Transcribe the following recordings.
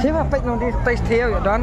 Siapa Peit nong di Peit Theo ya Don?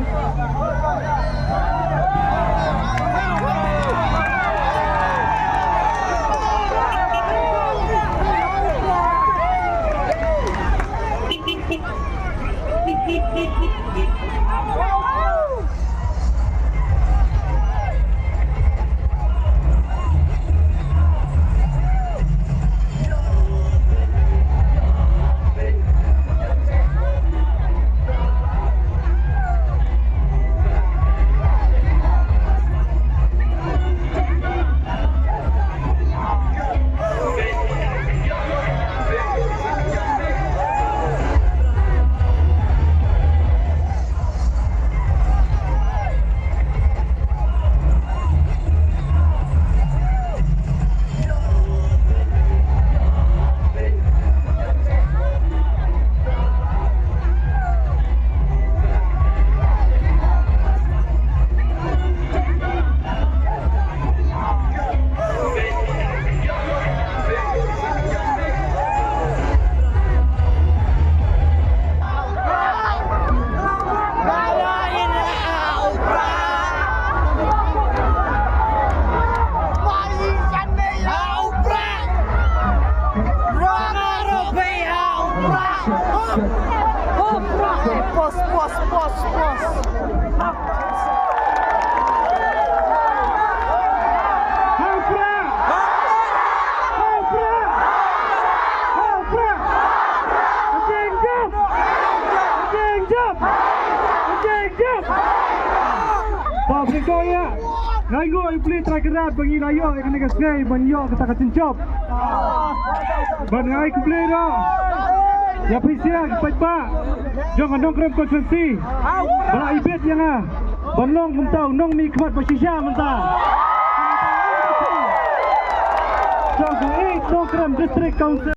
Pos. Berikutnya, Ranggo yang boleh tergerak bagi rakyat yang kena kesai banyak kita akan cencop. Bangai boleh dah. Ya pisia Paitbah. Jangan Nongkrem Constituency. Bala ibet yang Banlong mentau nong mi kemat pasisya mentau. Jangan Nongkrem District Council.